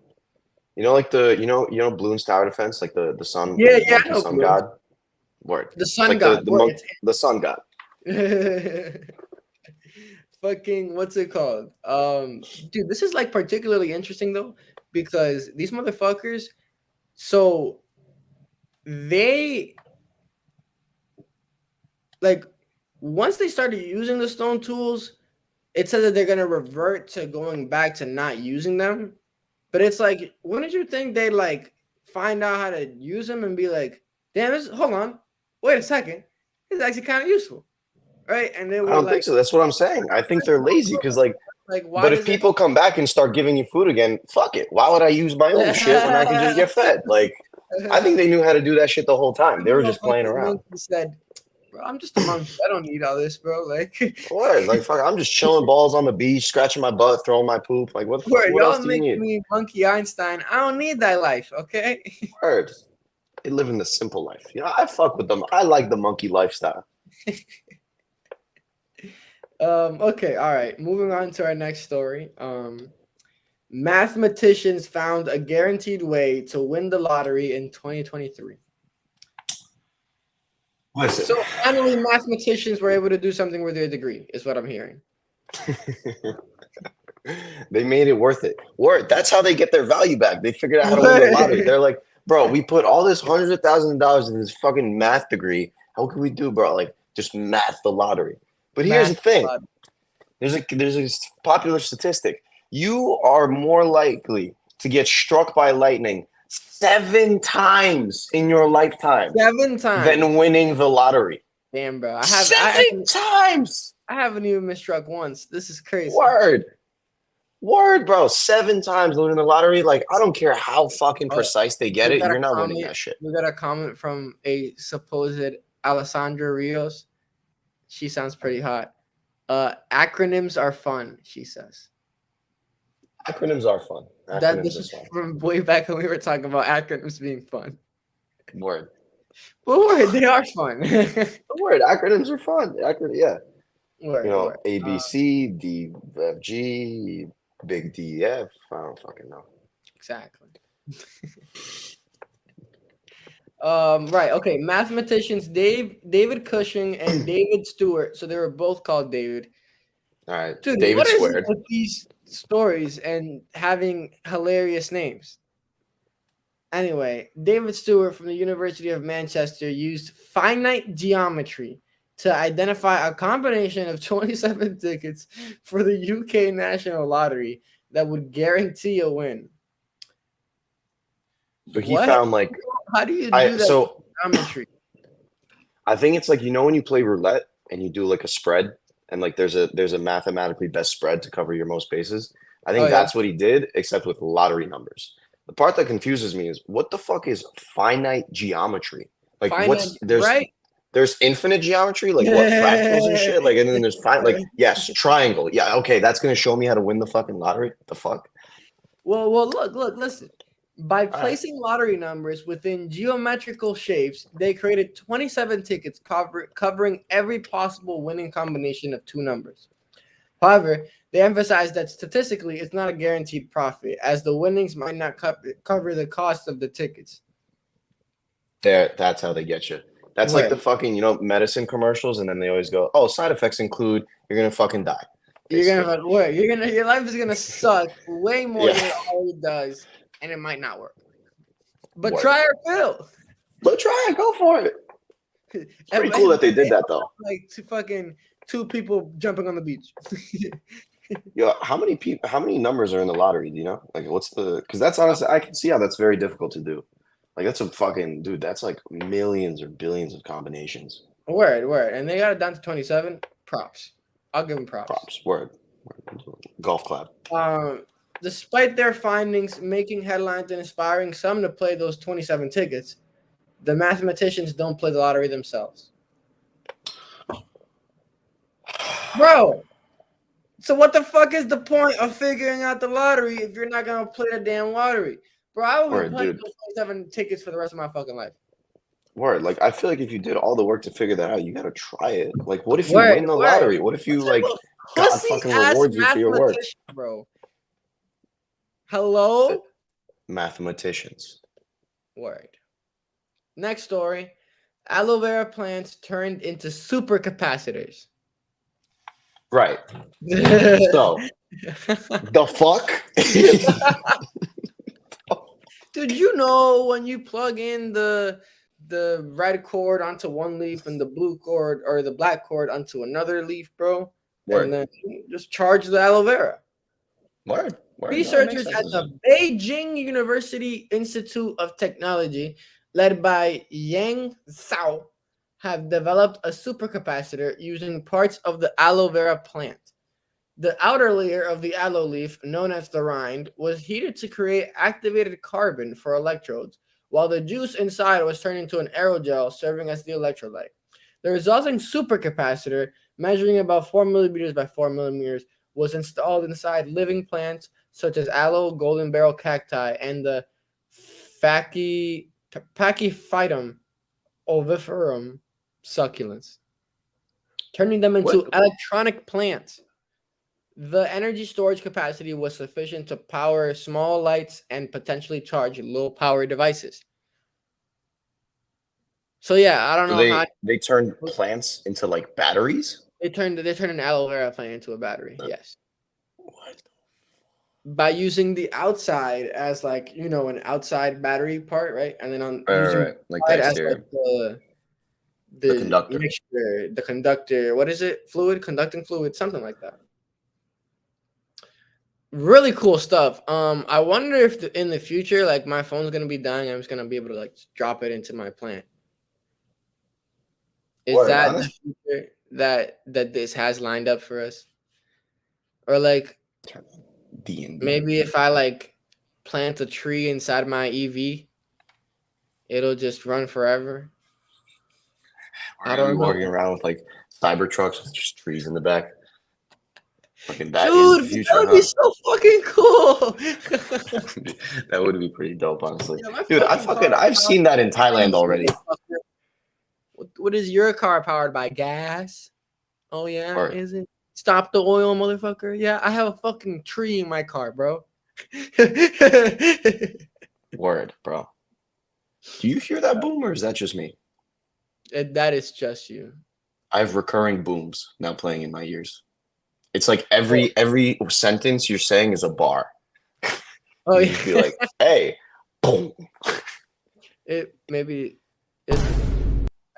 Like Bloons Tower Defense, like the sun, Yeah, the yeah, I monkey know sun Bloons. god. Word. The It's sun like god. the sun god. Fucking what's it called? Dude, this is like particularly interesting though, because these motherfuckers, so they like once they started using the stone tools, it says that they're gonna revert to going back to not using them. But it's like, wouldn't you think they'd like find out how to use them and be like, damn, hold on, wait a second, it's actually kind of useful, right? And they I would don't like, think so. That's what I'm saying. I think they're lazy because like. why But if does it? people come back and start giving you food again, fuck it. Why would I use my own shit when I can just get fed? Like, I think they knew how to do that shit the whole time. They were just playing around. Monkey said, "Bro, I'm just a monkey. I don't need all this, bro. Like, Word, like fuck, I'm just chilling balls on the beach, scratching my butt, throwing my poop. Like, what the fuck? word, What else y'all do you make need? me Monkey Einstein. I don't need that life, okay?" Word. They live in the simple life. I fuck with them. I like the monkey lifestyle. Okay, all right. Moving on to our next story. Mathematicians found a guaranteed way to win the lottery in 2023. Listen. So finally, mathematicians were able to do something with their degree, is what I'm hearing. They made it worth it. Word. That's how they get their value back. They figured out how to win the lottery. They're like, bro, we put all this hundreds of thousands of dollars in this fucking math degree. How can we do, bro? Like, just math the lottery. But here's the thing. There's a popular statistic. You are more likely to get struck by lightning 7 times in your lifetime 7 times than winning the lottery. Damn, bro. Seven times. I haven't even been struck once. This is crazy. Word, bro. 7 times winning the lottery. Like, I don't care how fucking precise they get we it. got a You're not comment- winning that shit. We got a comment from a supposed Alessandra Rios. She sounds pretty hot. Acronyms are fun, she says. Acronyms are fun. This is from way back when we were talking about acronyms being fun. Word. But word, they are fun. Word. Acronyms are fun. Yeah. Word. ABC, DFG, big DF. I don't fucking know. Exactly. Right. Okay. Mathematicians David Cushing and David Stewart. So they were both called David. All right. Dude, David what is squared. it with these stories and having hilarious names? Anyway, David Stewart from the University of Manchester used finite geometry to identify a combination of 27 tickets for the UK National Lottery that would guarantee a win. So he found like how do you do that? So geometry. I think it's like when you play roulette and you do like a spread and like there's a mathematically best spread to cover your most bases. I think that's what he did, except with lottery numbers. The part that confuses me is what the fuck is finite geometry? Like there's infinite geometry, like what fractals and shit. Like and then there's yes, triangle. Yeah, okay, that's gonna show me how to win the fucking lottery. What the fuck? Well, look, listen. By placing lottery numbers within geometrical shapes, they created 27 tickets covering every possible winning combination of 2 numbers. However, they emphasized that statistically, it's not a guaranteed profit, as the winnings might not cover the cost of the tickets. That's how they get you. That's like the fucking medicine commercials, and then they always go, "Oh, side effects include you're gonna fucking die." Basically. Your life is gonna suck way more than it already does. And it might not work. But try or fail. But try it. Go for it. It's pretty cool that they did that, though. Like 2 people jumping on the beach. Yo, how many numbers are in the lottery? Do you know? Like, what's the? Because that's honestly, I can see how that's very difficult to do. Like, that's a fucking dude. That's like millions or billions of combinations. Word. And they got it down to 27. Props. I'll give them props. Word. Golf clap. Despite their findings making headlines and inspiring some to play those 27 tickets, the mathematicians don't play the lottery themselves. Bro, so what the fuck is the point of figuring out the lottery if you're not going to play the damn lottery? Bro, I would play those 27 tickets for the rest of my fucking life. Word. Like I feel like if you did all the work to figure that out, you gotta try it. Like, what if you Word, win the word. lottery? What if you What type like of God pussy fucking ass rewards you for your work? mathematician, bro? Hello? Mathematicians. Word. Next story. Aloe vera plants turned into supercapacitors. Right. So the fuck? Did you know when you plug in the red cord onto one leaf and the blue cord or the black cord onto another leaf, bro? Word. And then you just charge the aloe vera. Word. Word. No, it makes Researchers sense. at the Beijing University Institute of Technology, led by Yang Zhao, have developed a supercapacitor using parts of the aloe vera plant. The outer layer of the aloe leaf, known as the rind, was heated to create activated carbon for electrodes, while the juice inside was turned into an aerogel serving as the electrolyte. The resulting supercapacitor, measuring about 4 millimeters by 4 millimeters, was installed inside living plants such as aloe, golden barrel cacti, and the Pachyphytum oviferum succulents, turning them into What? electronic plants. The energy storage capacity was sufficient to power small lights and potentially charge low power devices. So yeah, I don't So know how they turned plants into like batteries? they turned an aloe vera plant into a battery. Yes. What? By using the outside as like, an outside battery part, right? And then on using Right. Like the the inside as exterior. like the The conductor. mixture, the conductor, what is it? Conducting fluid, something like that. Really cool stuff. I wonder if in the future, like my phone's gonna be dying, I'm just gonna be able to like drop it into my plant. Is Word, that the honest- future that this has lined up for us? Or like D&D. maybe if I like plant a tree inside my EV, it'll just run forever. I don't know. Walking around with like cyber trucks with just trees in the back. Fucking that is Dude, the future, that would be huh? so fucking cool. That would be pretty dope, honestly. Yeah, my Dude, car I've is seen that in Thailand already. What is your car powered by? Gas? Oh yeah, Word. is it? Stop the oil, motherfucker. Yeah, I have a fucking tree in my car, bro. Word, bro. Do you hear that boom, or is that just me? That is just you. I have recurring booms now playing in my ears. It's like every sentence you're saying is a bar. Oh You yeah. just be like, hey, boom. I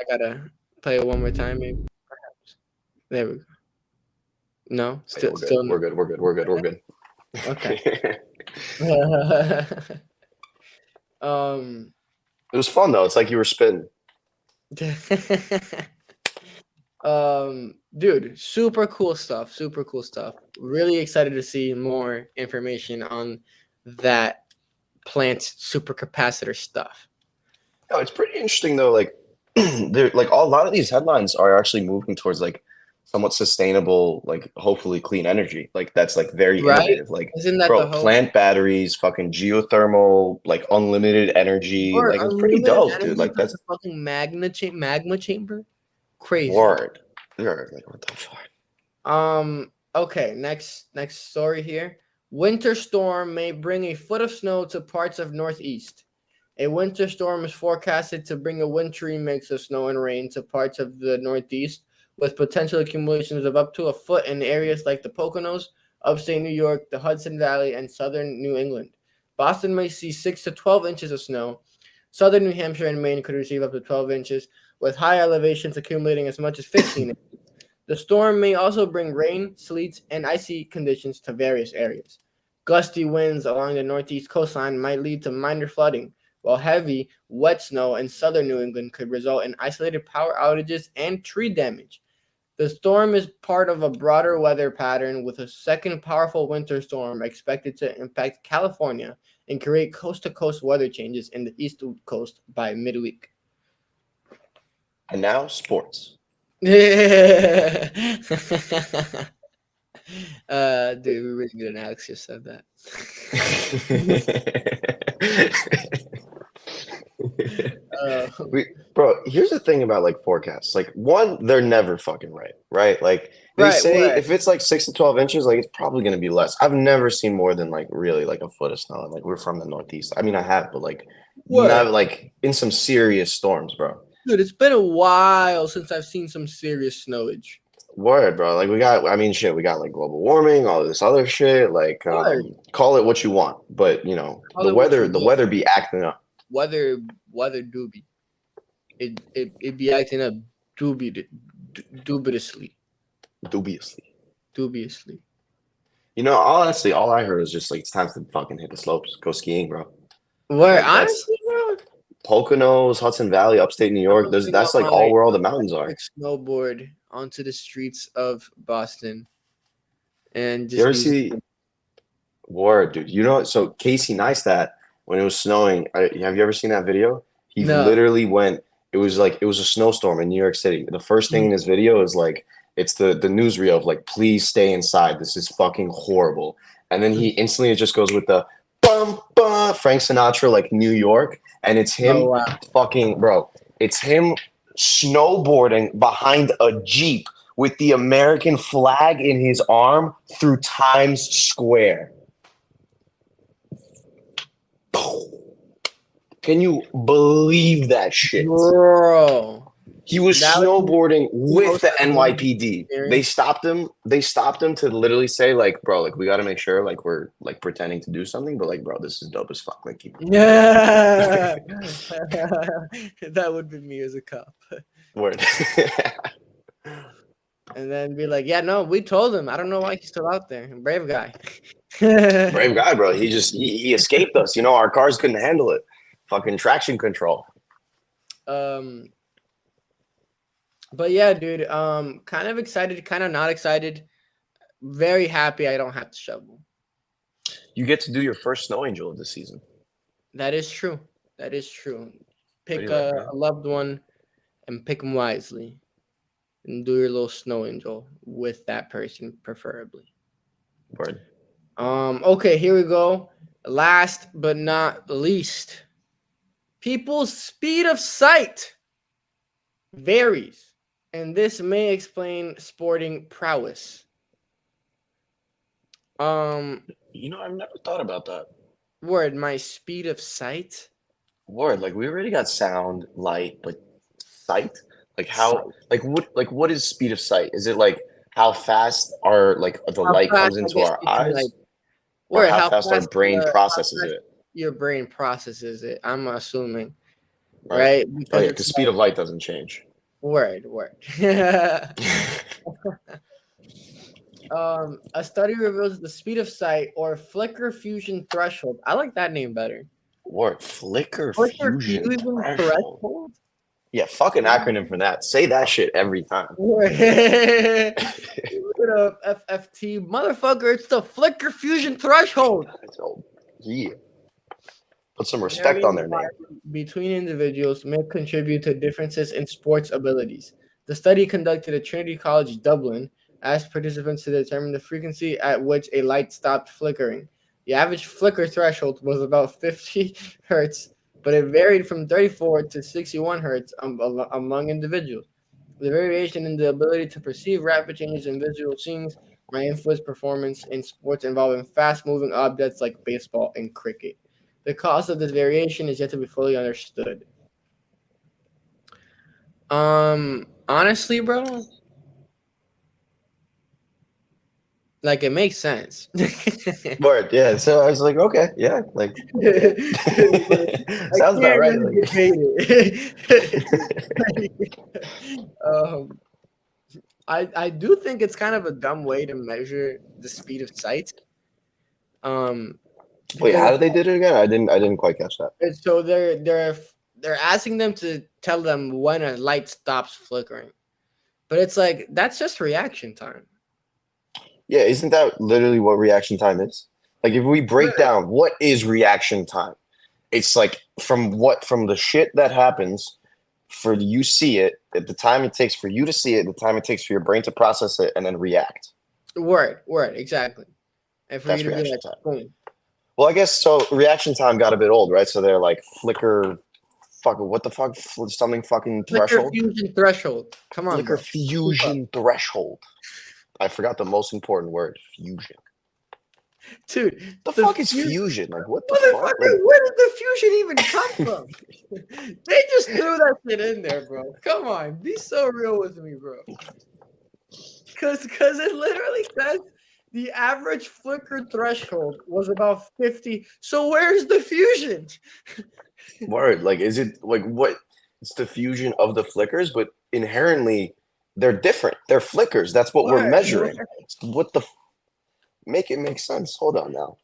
gotta play it one more time, maybe. Perhaps. There we go. No, still We're good. We're good. Okay. It was fun though. It's like you were spitting. Dude, super cool stuff. Really excited to see more information on that plant supercapacitor stuff. No, it's pretty interesting though. Like, they're like a lot of these headlines are actually moving towards like somewhat sustainable, like hopefully clean energy. Like that's like very Right? innovative. Like, Isn't that bro, the hope? plant batteries, fucking geothermal, like unlimited energy. Or Like it's pretty unlimited dope, energy dude. Like from that's the fucking magma chamber. Crazy. word. Word. Like what the fuck? Okay, next story here. Winter storm may bring a foot of snow to parts of Northeast. A winter storm is forecasted to bring a wintry mix of snow and rain to parts of the Northeast, with potential accumulations of up to a foot in areas like the Poconos, upstate New York, the Hudson Valley, and southern New England. Boston may see 6 to 12 inches of snow. Southern New Hampshire and Maine could receive up to 12 inches, with high elevations accumulating as much as 15 inches. The storm may also bring rain, sleet, and icy conditions to various areas. Gusty winds along the northeast coastline might lead to minor flooding, while heavy, wet snow in southern New England could result in isolated power outages and tree damage. The storm is part of a broader weather pattern, with a second powerful winter storm expected to impact California and create coast-to-coast weather changes in the east coast by midweek. And now sports. Dude, we really good. And Alex just said that. Bro, here's the thing about like forecasts. Like, one, they're never fucking right? Like they Right, say right. if it's like 6 to 12 inches, like it's probably gonna be less. I've never seen more than like really like a foot of snow. Like we're from the Northeast. I mean, I have, but like Word. not like in some serious storms, bro. Dude, it's been a while since I've seen some serious snowage. Word, bro. Like we got, I mean, shit, we got like global warming, all this other shit. Like, Word. call it what you want, but you know, Call the it what weather, you the want. weather be acting up. Weather doobie. It be acting up dubiously. Dubiously. You know, honestly, all I heard was just like it's time to fucking hit the slopes, go skiing, bro. Where Like, that's honestly, bro, Poconos, Hudson Valley, upstate New York. I'm That's like all where all the mountains are. snowboard onto the streets of Boston, and You ever just see Word, dude? You know, so Casey Neistat, when it was snowing, have you ever seen that video? He No. literally went. It was a snowstorm in New York City. The first thing in this video is like it's the newsreel of like, please stay inside. This is fucking horrible. And then he instantly just goes with the bum bum Frank Sinatra like New York, and it's him Oh, wow. fucking bro. It's him snowboarding behind a Jeep with the American flag in his arm through Times Square. Can you believe that shit? Bro. He was That was snowboarding with most the amazing NYPD. experience. They stopped him. They stopped him to literally say, like, bro, like we got to make sure, like, we're like pretending to do something, but like, bro, this is dope as fuck. Like, keep Yeah. That would be me as a cop. word. And then be like, yeah, no, we told him. I don't know why he's still out there. Brave guy. Brave guy, bro. He just he escaped us. You know, our cars couldn't handle it. Fucking traction control. But yeah, dude, kind of excited, kind of not excited. Very happy I don't have to shovel. You get to do your first snow angel of the season. That is true. That is true. Pick you like, man? a loved one and pick them wisely. And do your little snow angel with that person, preferably. Word. Okay, here we go. Last but not least, people's speed of sight varies, and this may explain sporting prowess. You know, I've never thought about that. Word, my speed of sight. Word, like we already got sound, light, but sight? Like how what is speed of sight? Is it like how fast our like the How light fast, comes I into guess our you can, eyes? like, Or word, how fast our brain processes fast it? your brain processes it. I'm assuming, Right. right? Oh Because yeah, it's because speed of light doesn't change. word. A study reveals the speed of sight or flicker fusion threshold. I like that name better. Word, flicker Flicker fusion fusion threshold. threshold. Yeah, fucking acronym for that. Say that shit every time. Look it up, FFT, motherfucker! It's the flicker fusion threshold. Yeah. Put some respect on their name. Between individuals may contribute to differences in sports abilities. The study conducted at Trinity College Dublin asked participants to determine the frequency at which a light stopped flickering. The average flicker threshold was about 50 hertz, but it varied from 34 to 61 hertz among individuals. The variation in the ability to perceive rapid changes in visual scenes may influence performance in sports involving fast-moving objects like baseball and cricket. The cause of this variation is yet to be fully understood. Honestly, bro, like it makes sense. Word, yeah. So I was like, okay, yeah, like sounds about right. I do think it's kind of a dumb way to measure the speed of sight. Wait, how did they did it again? I didn't quite catch that. So they're asking them to tell them when a light stops flickering, but it's like that's just reaction time. Yeah, isn't that literally what reaction time is? Like if we break down what is reaction time, it's like from the shit that happens for you see it, at the time it takes for you to see it, the time it takes for your brain to process it and then react. Word, exactly. And for That's you to be reaction like, time. boom. Well, I guess so. Reaction time got a bit old, right? So they're like flicker fucking what the fuck? Something fucking Flicker threshold. fusion threshold. Come on, Flicker bro. fusion threshold. I forgot the most important word. Fusion. Dude, The fuck is fusion? Like what the fuck? Motherfucker, Like, where did the fusion even come from? They just threw that shit in there, bro. Come on, be so real with me, bro. Cause it literally says the average flicker threshold was about 50. So where's the fusion? word. Like, is it like what? It's the fusion of the flickers, but inherently they're different. They're flickers. That's what we're Word. measuring. What the? Make it make sense. Hold on now.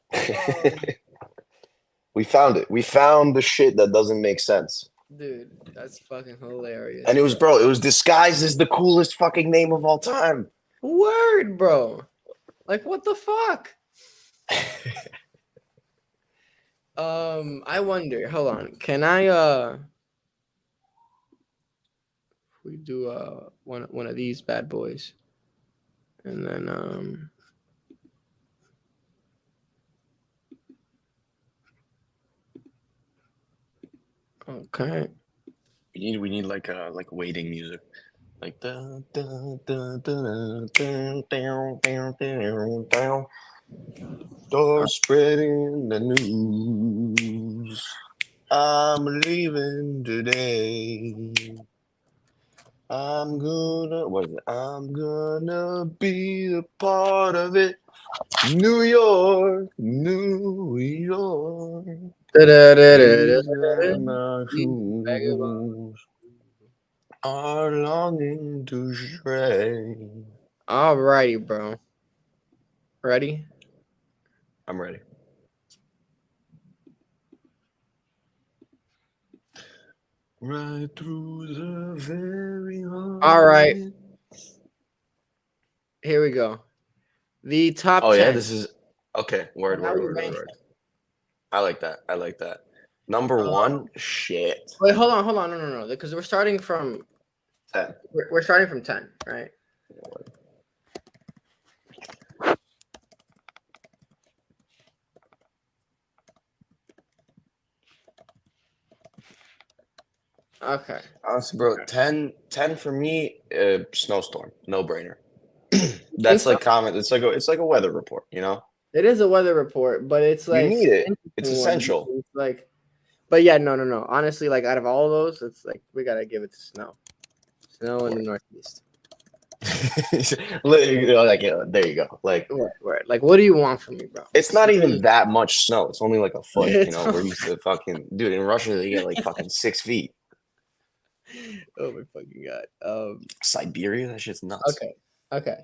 We found it. We found the shit that doesn't make sense. Dude, that's fucking hilarious. And it was, bro, it was disguised as the coolest fucking name of all time. Word, bro. Like what the fuck? I wonder. Hold on. Can I we do one of these bad boys. And then okay. We need like waiting music. Like da, da, da, da, da, down, down, down, down. Start spreading the news. I'm leaving today. I'm gonna be a part of it. New York, New York. My shoes are longing to stray. Alrighty, bro. Ready? I'm ready. Right through the very heart. All right. Here we go. The top 10. Oh yeah, this is okay. Word. Now we rank I like that. I like that. Number one, shit. Wait, hold on. No. Because we're starting from 10. we're starting from 10, right? Okay. Honestly, bro, 10 for me, snowstorm, no brainer. That's like common. It's like a weather report, you know? It is a weather report, but it's like You need it. It's interesting one. essential. It's like, but yeah, no. Honestly, like out of all of those, it's like we gotta give it to snow. Snow in the Northeast. Like, there you go. Like, Word. Like, what do you want from me, bro? it's not even that much snow. It's only like a foot. You It's know, we're used to fucking dude. In Russia, they get like fucking 6 feet. Oh my fucking god. Siberia, that shit's nuts. Okay.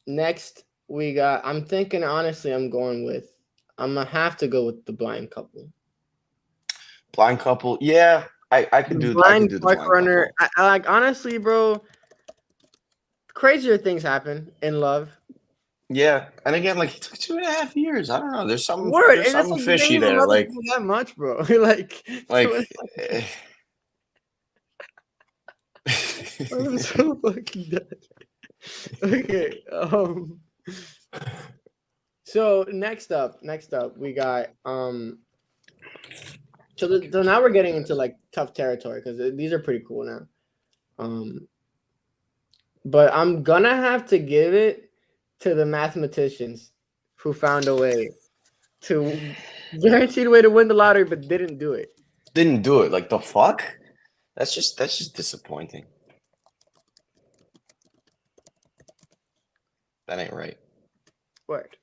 Next we got. I'm thinking honestly. I'm gonna have to go with the blind couple. Blind couple, yeah. I could do. I could do the Park blind runner. couple. I like honestly, bro. Crazier things happen in love. Yeah, and again, like it took 2.5 years. I don't know. There's something. Word, There's and it's something like, they fishy even there. love Like, each other that much, bro. like. eh. I'm so fucking dead. Okay. So next up, we got So now we're getting into like tough territory because these are pretty cool now. But I'm gonna have to give it to the mathematicians who found a way to guaranteed way to win the lottery, but didn't do it. Didn't do it. Like the fuck? That's just disappointing. That ain't right. Word.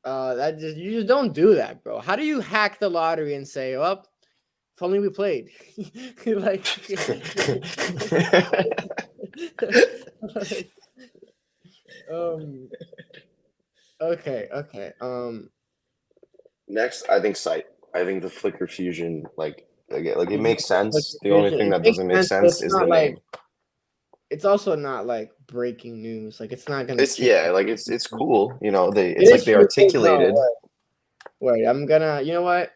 You just don't do that, bro. How do you hack the lottery and say, "Well, if only we played"? like, okay. Next, I think sight. I think the flicker fusion, like it makes sense. The only thing that doesn't make sense is the name. It's also not like breaking news. Like it's not gonna. It's it's cool. You know, It is they true, articulated. no, wait, I'm gonna. You know what?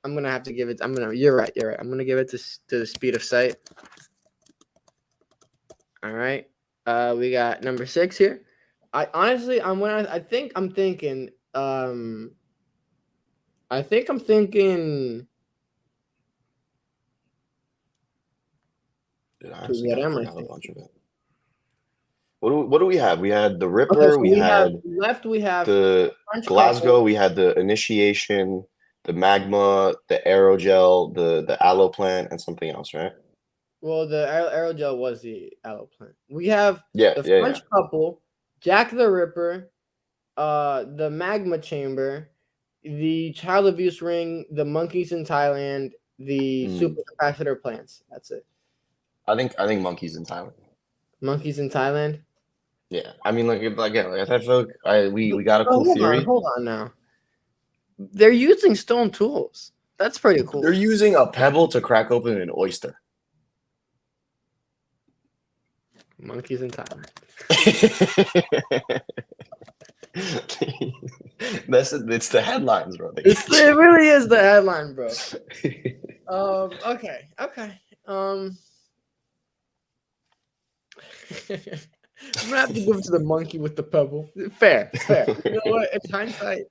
I'm gonna have to give it. You're right. I'm gonna give it to the speed of sight. All right. We got number 6 here. I think I'm thinking. Dude, I To honestly what kind of am I forgot a thinking? bunch of it. What do we have? We had the Okay, Ripper. so We we have had left. We have the French Glasgow. couple. We had the Initiation, the Magma, the Aerogel, the Aloe Plant, and something else, right? Well, the aerogel was the aloe plant. We have Yeah, the yeah, French couple, Jack the Ripper, the magma chamber, the child abuse ring, the monkeys in Thailand, the yeah. supercapacitor plants. That's it. I think monkeys in Thailand. Monkeys in Thailand. Yeah, I mean, like again, like I feel like we got a Oh, cool theory. hold on now. They're using stone tools. That's pretty cool. They're using a pebble to crack open an oyster. Monkeys in Thailand. It's the headlines, bro. It really is the headline, bro. Okay. I'm gonna have to give it to the monkey with the pebble. Fair. You know what? It's hindsight.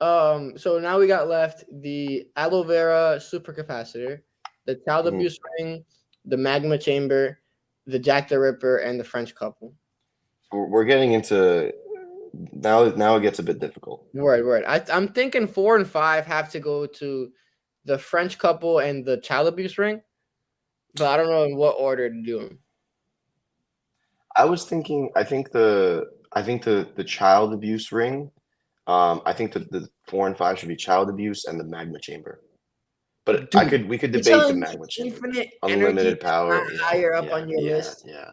So now we got left the aloe vera supercapacitor, the child Mhm. abuse ring, the magma chamber, the Jack the Ripper, and the French couple. We're getting into now. Now it gets a bit difficult. Word. I'm thinking 4 and 5 have to go to the French couple and the child abuse ring, but I don't know in what order to do them. I was thinking. I think the child abuse ring. I think the 4 and 5 should be child abuse and the magma chamber. But Dude, we could You're debate the telling me magma chamber. infinite Unlimited energy is power. not higher up on your yeah, list. Yeah.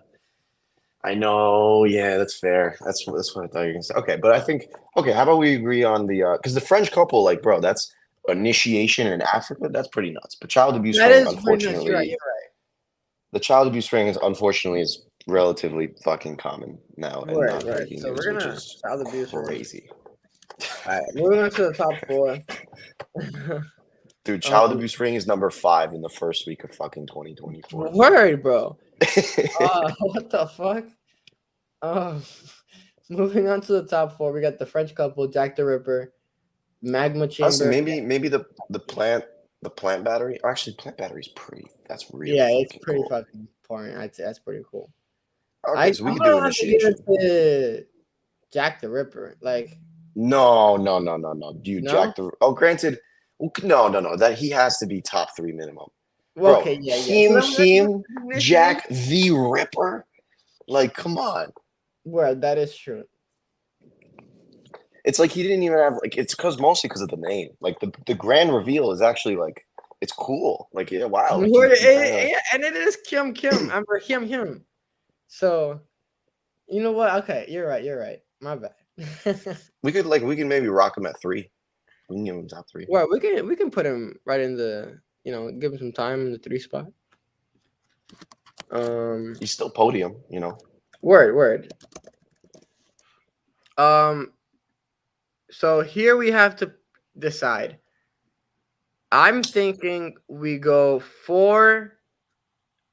I know. Yeah, that's fair. That's what I thought you were gonna say. Okay, but I think how about we agree on the because the French couple, like, bro, that's initiation in Africa. That's pretty nuts. But child abuse That ring, is pretty nuts. You're right. unfortunately, the child abuse ring is unfortunately is relatively fucking common now and not Right. breaking So news, we're which gonna is child abuse ring. crazy. All right, moving on to the top 4. Dude, child Um, abuse ring is number 5 in the first week of fucking 2024. Word, bro. What the fuck? Moving on to the top 4, we got the French couple, Jack the Ripper, magma chamber. Honestly, maybe the plant battery. Actually, plant battery's pretty. That's really It's fucking pretty cool. fucking important. I'd say that's pretty cool. Okay, so we I'm can do gonna have to give initiation. it to Jack the Ripper. Like, No. Dude, no? Jack the. Oh, granted, no. That he has to be top 3 minimum. Well, Bro, okay, yeah. So him, then Jack the Ripper. Like, come on. Well, that is true. It's like he didn't even have like. It's mostly because of the name. Like the grand reveal is actually like it's cool. Like, yeah, wow. Like, And it is Kim. I'm for him. So, you know what? Okay, you're right. My bad. we can maybe rock him at 3. We can give him top 3. Well, we can put him right in the, give him some time in the 3 spot. He's still podium, Word. So here we have to decide. I'm thinking we go 4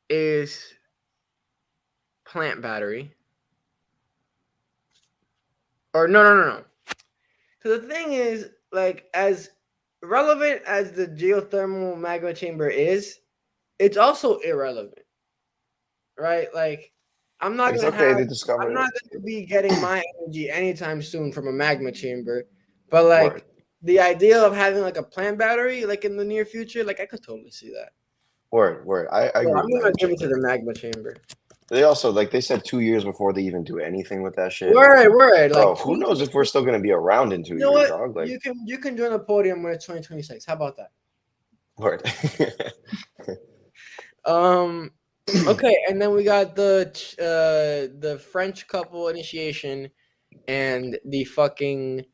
is plant battery. Or no. So the thing is, like, as relevant as the geothermal magma chamber is, it's also irrelevant. Right? Like, I'm not gonna be getting my energy anytime soon from a magma chamber. But like Word. the idea of having like a plant battery, like in the near future, like I could totally see that. Word. I agree. I'm gonna give it to the magma chamber. They also, like they said, 2 years before they even do anything with that shit. Word. Bro, Like, who knows if we're still gonna be around in 2 you know years, what? dog? Like, You can join a podium when it's 2026. How about that? word. Okay, and then we got the French couple initiation and the fucking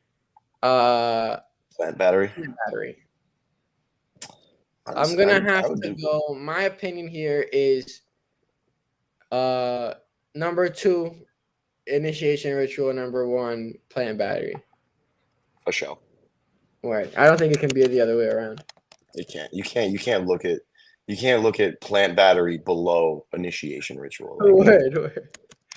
Plant battery. battery. Honestly, I'm gonna have to go. My opinion here is number 2 initiation ritual, number 1 plant battery. For sure. Right. I don't think it can be the other way around. You can't look at plant battery below initiation ritual. Word.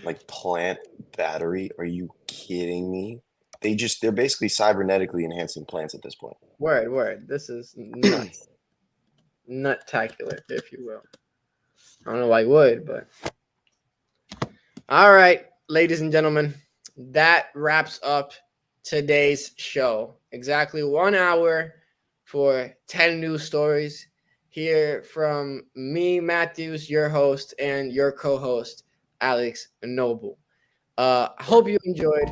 Like plant battery? Are you kidding me? They're basically cybernetically enhancing plants at this point. Word. This is nuts. Nuttacular, if you will. I don't know why you would, but all right, ladies and gentlemen, that wraps up today's show. Exactly 1 hour for 10 news stories here from me, Matthews, your host, and your co-host, Alex Noble. I hope you enjoyed.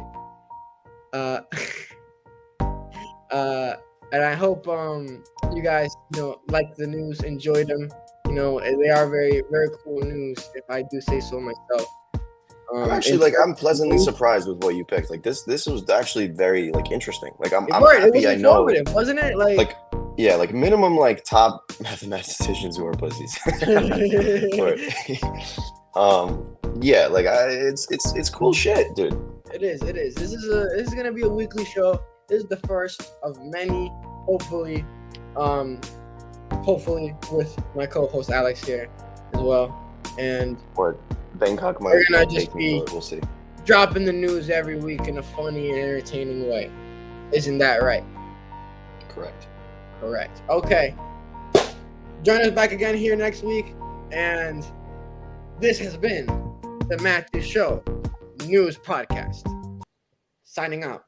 And I hope you guys, like the news, enjoyed them. They are very, very cool news, if I do say so myself. I'm actually I'm pleasantly surprised with what you picked. Like this was actually very interesting. Like I'm It happy. was I know, wasn't it? minimum top mathematicians who are pussies. It's cool shit, dude. It is. This is gonna be a weekly show. This is the first of many, hopefully with my co-host Alex here as well. And Or Bangkok might we're gonna just be we'll see. dropping the news every week in a funny and entertaining way. Isn't that right? Correct. Okay. Join us back again here next week. And this has been the Matthews Show News Podcast. Signing out.